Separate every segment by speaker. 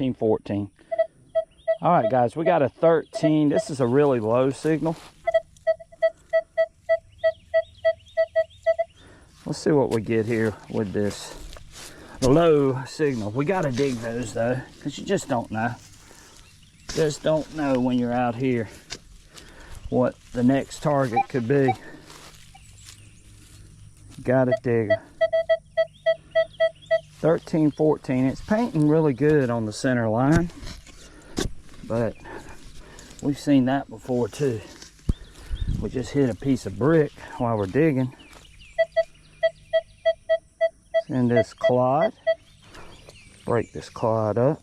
Speaker 1: 13, 14. All right, guys, we got a 13. This is a really low signal. Let's see what we get here with this low signal. We got to dig those, though, because you just don't know. Just don't know when you're out here what the next target could be. Got to dig. 13, 14. It's painting really good on the center line, but we've seen that before too. We just hit a piece of brick while we're digging. In this clod, break this clod up.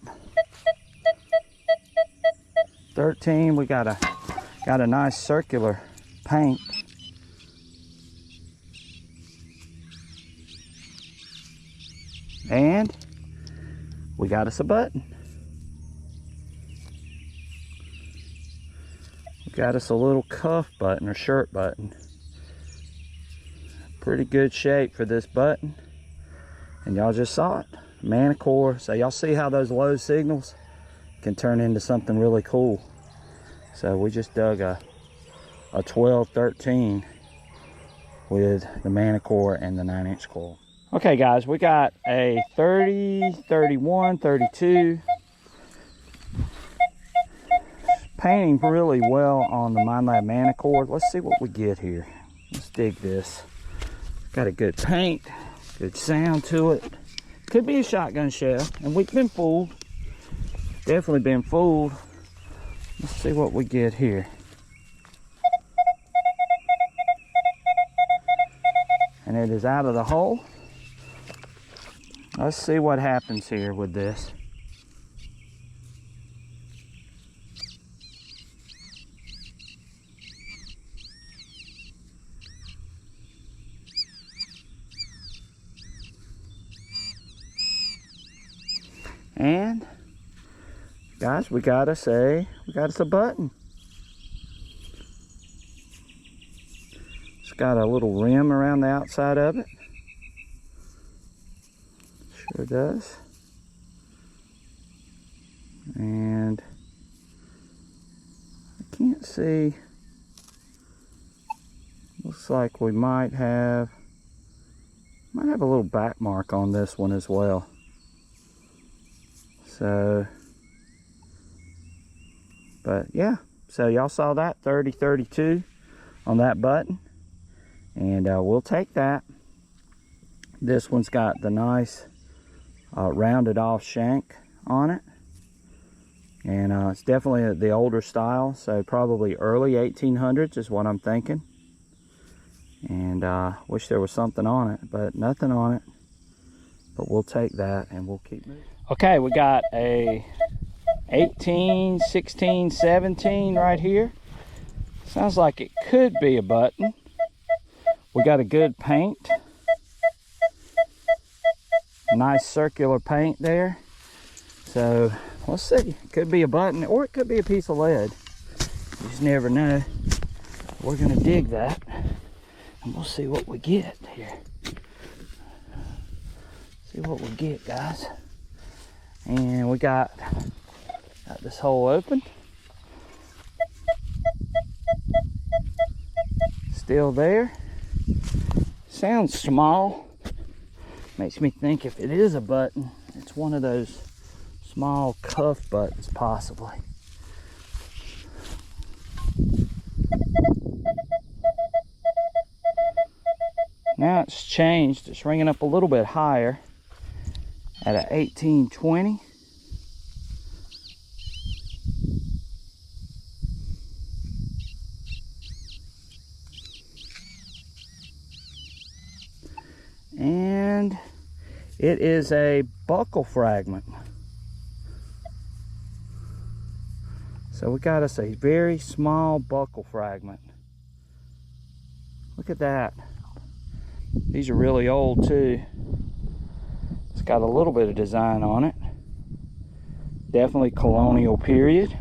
Speaker 1: 13, we got a nice circular paint. And we got us a button. We got us a little cuff button or shirt button. Pretty good shape for this button. And y'all just saw it. Manicore. So y'all see how those low signals can turn into something really cool. So we just dug a 12-13 with the Manicore and the 9-inch coil. Okay guys, we got a 30, 31, 32. Painting really well on the Minelab Manicore. Let's see what we get here. Let's dig this. Got a good paint, good sound to it. Could be a shotgun shell, and we've been fooled. Definitely been fooled. Let's see what we get here. And it is out of the hole. Let's see what happens here with this. And guys, we got us a button. It's got a little rim around the outside of it. Sure does. And I can't see. Looks like we might have a little back mark on this one as well. So, but yeah, so y'all saw that 30, 32 on that button, and we'll take that. This one's got the nice rounded off shank on it, and it's definitely the older style, so probably early 1800s is what I'm thinking. And wish there was something on it, but nothing on it. But we'll take that and we'll keep moving. Okay, we got a 18, 16, 17 right here. Sounds like it could be a button. We got a good paint. Nice circular paint there. So let's see. It could be a button or it could be a piece of lead. You just never know. We're gonna dig that and we'll see what we get here. See what we get, guys. And we got this hole open. Still there. Sounds small. Makes me think if it is a button, it's one of those small cuff buttons possibly. Now it's changed. It's ringing up a little bit higher at a 1820. And it is a buckle fragment. So we got us a very small buckle fragment. Look at that. These are really old too. It's got a little bit of design on it. Definitely colonial period.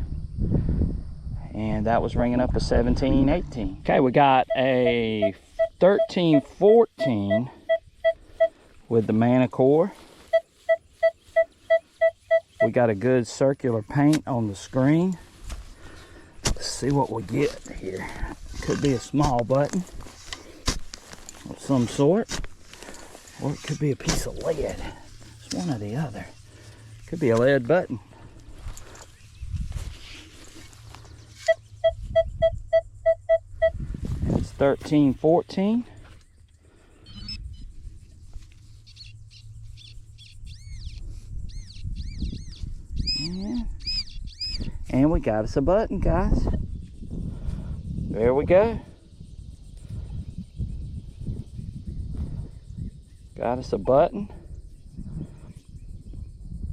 Speaker 1: And that was ringing up a 1718. Okay, we got a 1314 with the Manicore we got a good circular paint on the screen. Let's see what we get here. Could be a small button of some sort, or it could be a piece of lead. It's one or the other. Could be a lead button. It's 1314. And we got us a button, guys. There we go. Got us a button.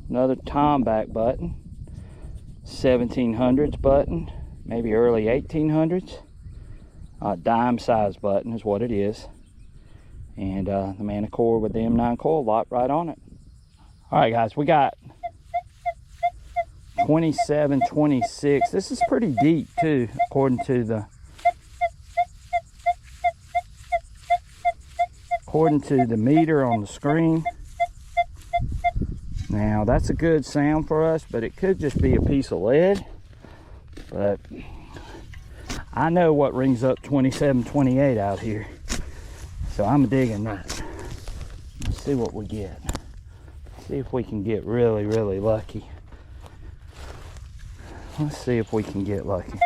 Speaker 1: Another Tomback button. 1700s button. Maybe early 1800s. Dime size button is what it is. And the Manicore with the M9 coil locked right on it. Alright guys, we got 27, 26. This is pretty deep too, according to the meter on the screen. Now that's a good sound for us, but it could just be a piece of lead. But I know what rings up 27, 28 out here, so I'm digging that. Let's see what we get. See if we can get really, really lucky. Let's see if we can get lucky.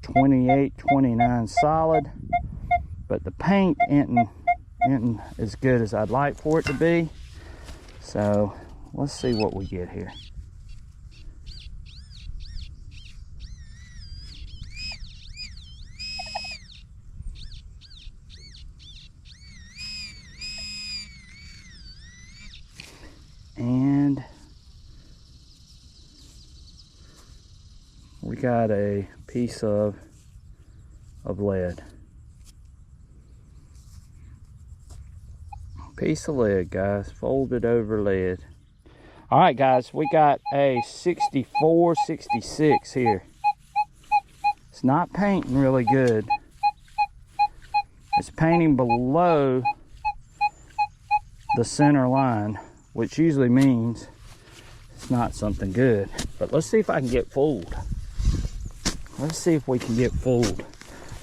Speaker 1: 28, 29 solid, but the paint isn't as good as I'd like for it to be. So let's see what we get here. And we got a piece of lead. Piece of lead, guys, folded over lead. All right, guys, we got a 64, 66 here. It's not painting really good. It's painting below the center line, which usually means it's not something good. But let's see if I can get fooled. Let's see if we can get fooled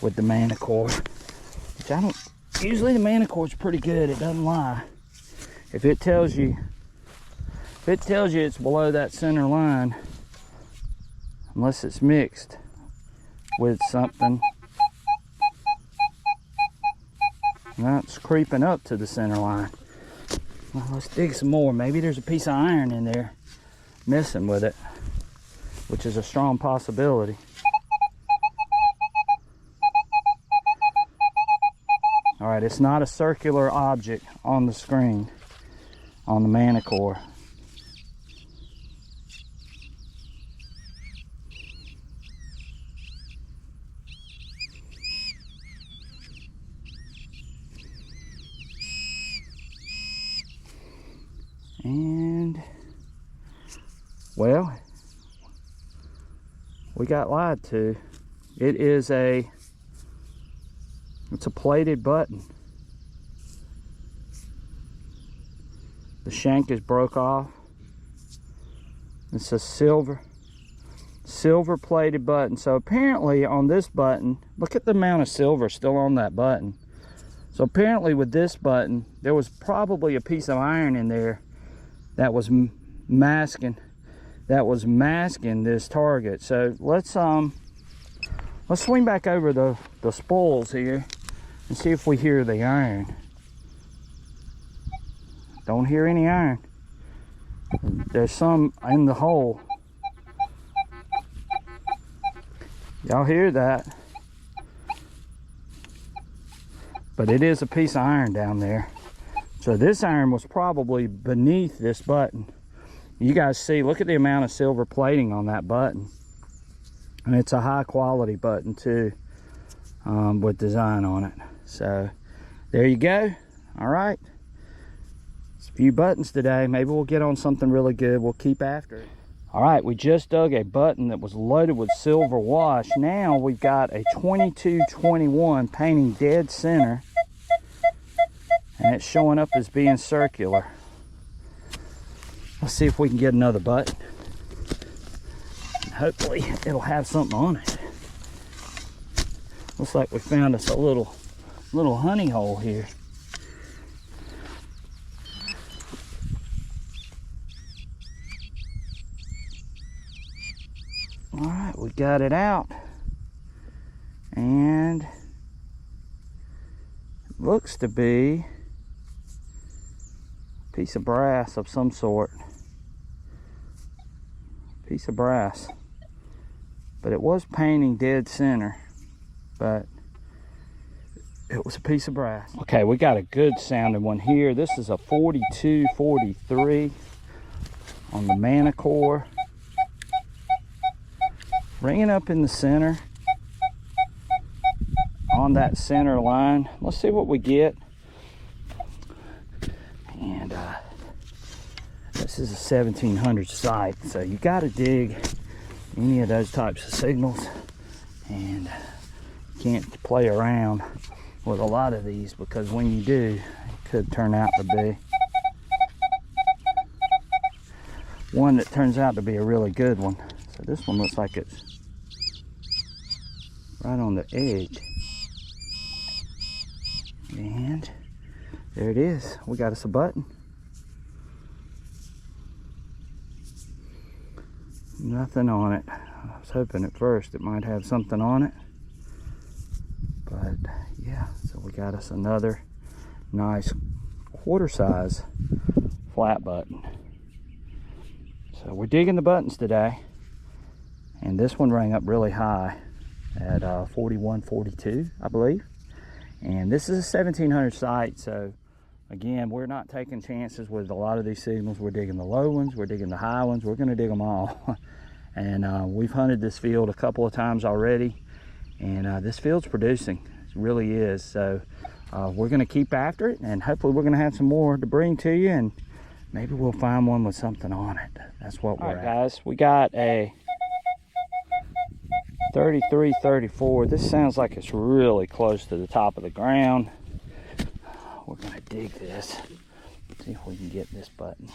Speaker 1: with the Manicore, which I don't. Usually the Manicore's pretty good. It doesn't lie. If it tells you it's below that center line, unless it's mixed with something, now it's creeping up to the center line. Well, let's dig some more. Maybe there's a piece of iron in there messing with it, which is a strong possibility. All right, it's not a circular object on the screen on the Manicore. And, well, we got lied to. It's a plated button. The shank is broke off. It's a silver plated button. So apparently on this button, look at the amount of silver still on that button. So apparently with this button, there was probably a piece of iron in there that was masking this target. So let's swing back over the spoils here and see if we hear the iron. Don't hear any iron. There's some in the hole. Y'all hear that? But it is a piece of iron down there. So this iron was probably beneath this button. You guys see, look at the amount of silver plating on that button. And it's a high quality button too, with design on it. So there you go. All right. It's a few buttons today. Maybe we'll get on something really good. We'll keep after it. All right, we just dug a button that was loaded with silver wash. Now we've got a 2221 painting dead center. And it's showing up as being circular. Let's see if we can get another button. Hopefully it'll have something on it. Looks like we found us a little honey hole here. All right, we got it out. And it looks to be a piece of brass of some sort. Piece of brass. But it was painting dead center. But it was a piece of brass. Okay, we got a good sounding one here. This is a 4243 on the Manicore. Ringing up in the center on that center line. Let's see what we get. And this is a 1700 site, so you got to dig any of those types of signals, and you can't play around with a lot of these, because when you do, it could turn out to be one that turns out to be a really good one. So this one looks like it's right on the edge. And there it is. We got us a button. Nothing on it. I was hoping at first it might have something on it. But yeah, so we got us another nice quarter size flat button. So we're digging the buttons today. And this one rang up really high at 4142, I believe. And this is a 1700 site, so again, we're not taking chances with a lot of these signals. We're digging the low ones, we're digging the high ones, we're gonna dig them all. And we've hunted this field a couple of times already, and this field's producing, it really is. So we're gonna keep after it, and hopefully we're gonna have some more to bring to you, and maybe we'll find one with something on it. That's what we're at. Guys, we got a 3334. This sounds like it's really close to the top of the ground. We're gonna dig this, see if we can get this button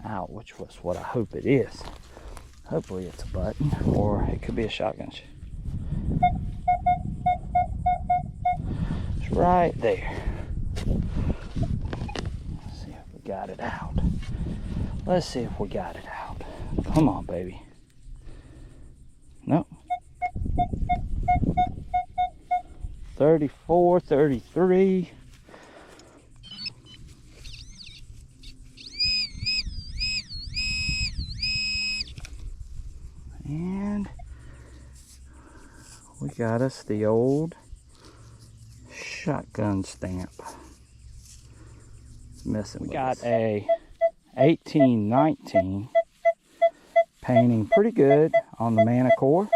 Speaker 1: out, which was what I hope it is. Hopefully it's a button, or it could be a shotgun. It's right there. Let's see if we got it out. Let's see if we got it out. Come on, baby. Nope. 34, 33. And we got us the old shotgun stamp. It's messing with us. We got a 1819 painting pretty good on the Manicore.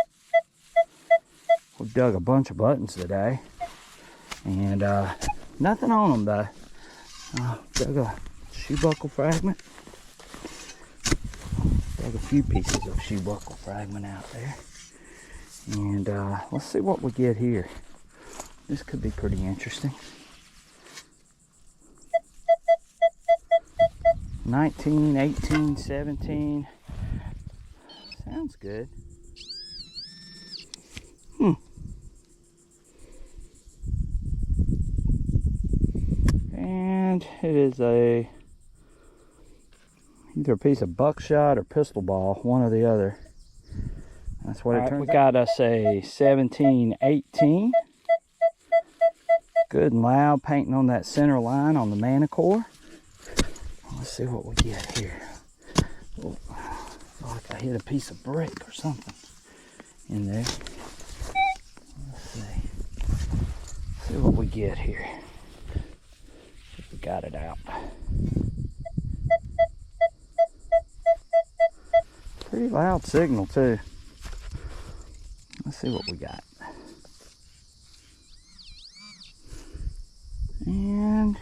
Speaker 1: We've dug a bunch of buttons today, and nothing on them though. Dug a shoe buckle fragment. Dug a few pieces of shoe buckle fragment out there. And let's see what we get here. This could be pretty interesting. 19, 18, 17. Sounds good. And it is either a piece of buckshot or pistol ball, one or the other. That's what it turns out. We got us a 1718. Good and loud painting on that center line on the Manicore. Let's see what we get here. Oh, I feel like I hit a piece of brick or something in there. Let's see what we get here. If we got it out. Pretty loud signal too. Let's see what we got. And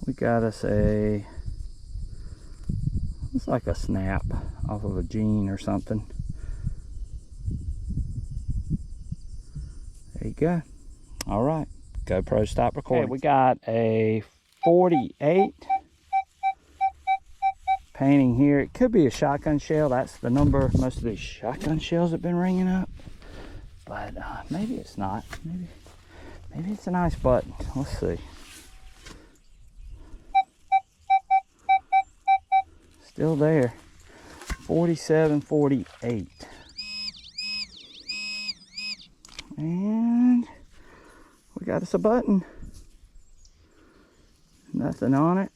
Speaker 1: we got us a, it's like a snap off of a jean or something. There you go. All right, GoPro stop recording. Okay, we got a 48 painting here. It could be a shotgun shell. That's the number most of these shotgun shells have been ringing up. But maybe it's not. Maybe it's a nice button. Let's see. Still there. 47.48. And we got us a button. Nothing on it.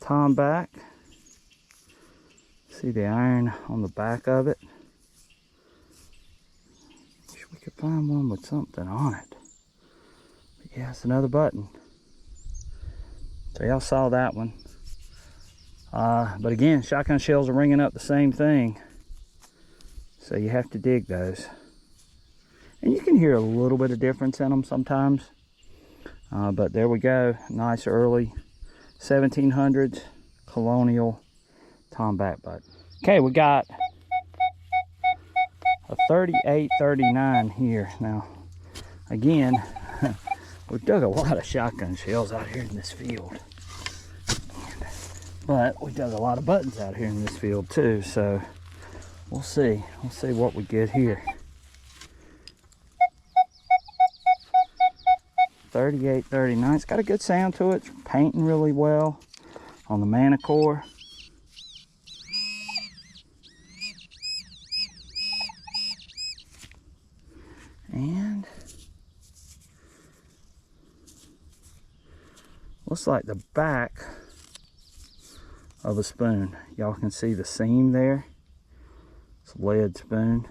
Speaker 1: Tom back. See the iron on the back of it. Wish we could find one with something on it. But yeah, it's another button. So y'all saw that one. But again, shotgun shells are ringing up the same thing. So you have to dig those. And you can hear a little bit of difference in them sometimes. But there we go. Nice early 1700s colonial tomback button. Okay, we got a 3839 here. Now, again, we've dug a lot of shotgun shells out here in this field. But we dug a lot of buttons out here in this field too, so we'll see. We'll see what we get here. 3839. It's got a good sound to it. It's painting really well on the manicore. And looks like the back of a spoon. Y'all can see the seam there. It's a lead spoon,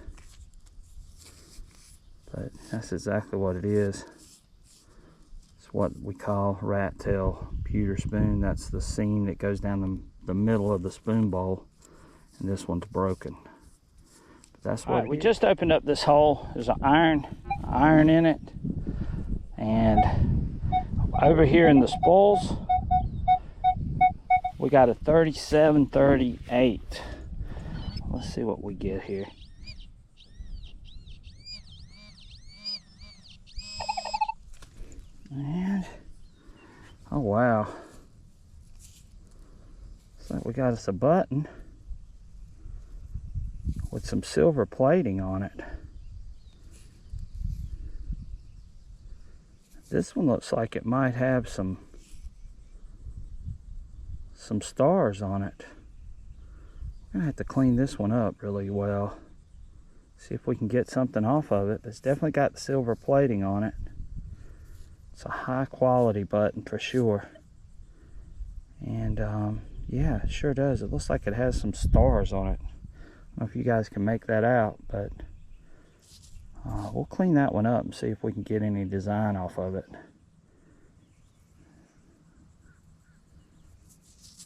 Speaker 1: but that's exactly what it is. It's what we call rat tail pewter spoon. That's the seam that goes down the middle of the spoon bowl, and this one's broken. But that's what we just opened up this hole. There's an iron in it, and over here in the spools we got a 3738. Let's see what we get here. And oh wow, looks like we got us a button with some silver plating on it. This one looks like it might have some stars on it. I'm gonna have to clean this one up really well. See if we can get something off of it. But it's definitely got the silver plating on it. It's a high quality button for sure. And yeah, it sure does. It looks like it has some stars on it. I don't know if you guys can make that out, but we'll clean that one up and see if we can get any design off of it.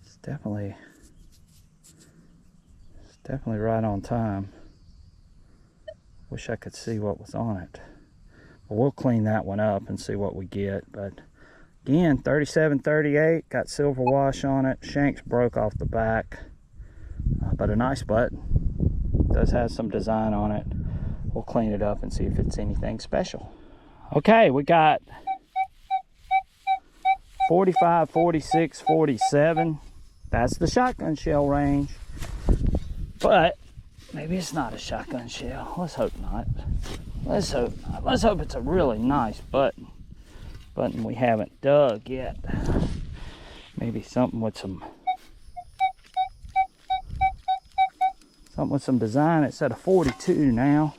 Speaker 1: It's definitely right on time. Wish I could see what was on it. But we'll clean that one up and see what we get. But again, 3738, got silver wash on it. Shanks broke off the back, but a nice button. Does have some design on it. We'll clean it up and see if it's anything special. Okay, we got 45, 46, 47. That's the shotgun shell range. But maybe it's not a shotgun shell. Let's hope not. Let's hope not. Let's hope it's a really nice button. Button we haven't dug yet. Maybe something with some design. It's at a 42 now.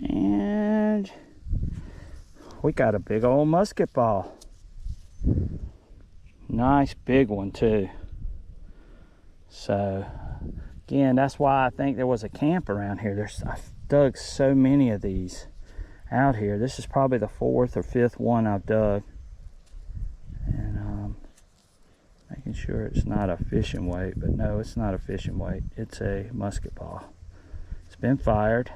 Speaker 1: And we got a big old musket ball. Nice big one too. So again, that's why I think there was a camp around here. I've dug so many of these out here. This is probably the 4th or 5th one I've dug. And making sure it's not a fishing weight, but no, it's not a fishing weight. It's a musket ball. It's been fired.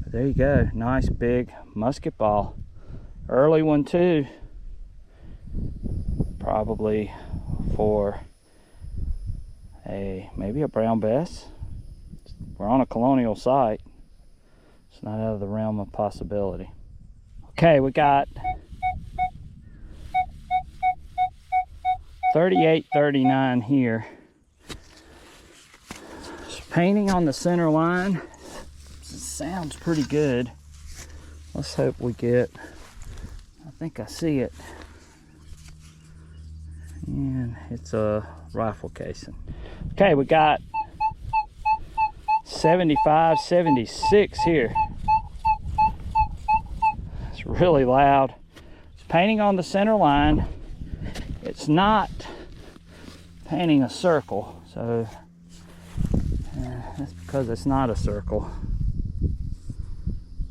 Speaker 1: But there you go. Nice big musket ball. Early one too. Probably for maybe a brown bass. We're on a colonial site, It's not out of the realm of possibility. Okay, we got 3839 here. Just painting on the center line. Sounds pretty good. Let's hope we get, I think I see it. And it's a rifle casing. Okay, we got 75, 76 here. It's really loud. It's painting on the center line. It's not painting a circle, so that's because it's not a circle.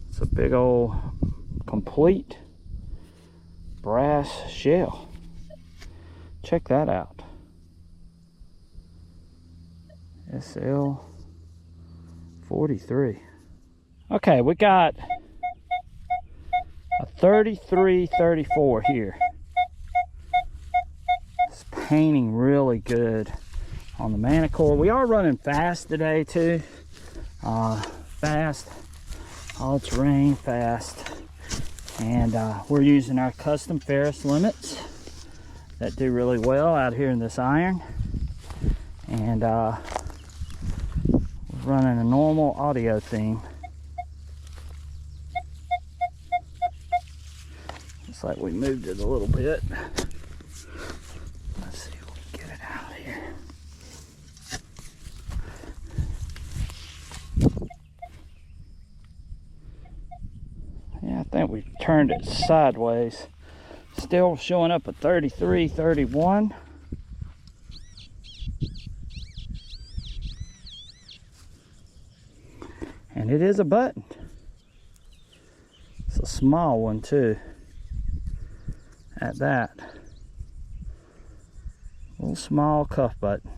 Speaker 1: It's a big old complete brass shell. Check that out. SL 43. Okay, we got a 3334 here. It's painting really good on the manicore. We are running fast today too. Fast, all terrain fast. And we're using our custom Ferris limits that do really well out here in this iron. And we're running a normal audio theme. Looks like we moved it a little bit. Let's see if we can get it out here. Yeah, I think we turned it sideways. Still showing up at 33, 31. And it is a button. It's a small one too. At that. Little small cuff button.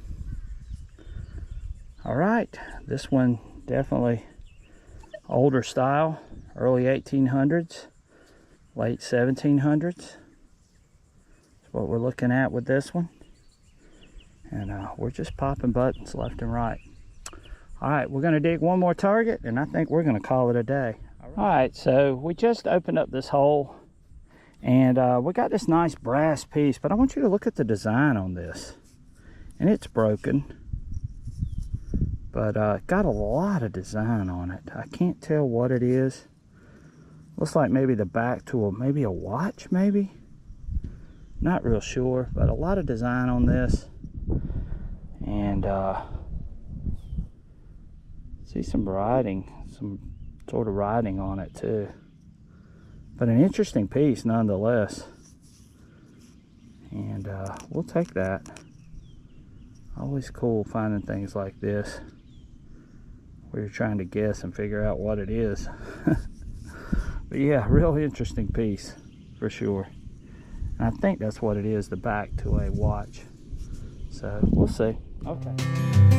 Speaker 1: Alright, this one definitely older style. Early 1800s, late 1700s. That's what we're looking at with this one. And we're just popping buttons left and right. All right, we're gonna dig one more target and I think we're gonna call it a day. All right, so we just opened up this hole and we got this nice brass piece, but I want you to look at the design on this. And it's broken, but got a lot of design on it. I can't tell what it is. Looks like maybe the back to maybe a watch, maybe? Not real sure, but a lot of design on this. And see some writing, some sort of writing on it too. But an interesting piece nonetheless. And we'll take that. Always cool finding things like this where you're trying to guess and figure out what it is. But yeah, real interesting piece for sure. And I think that's what it is, the back to a watch. So we'll see. Okay.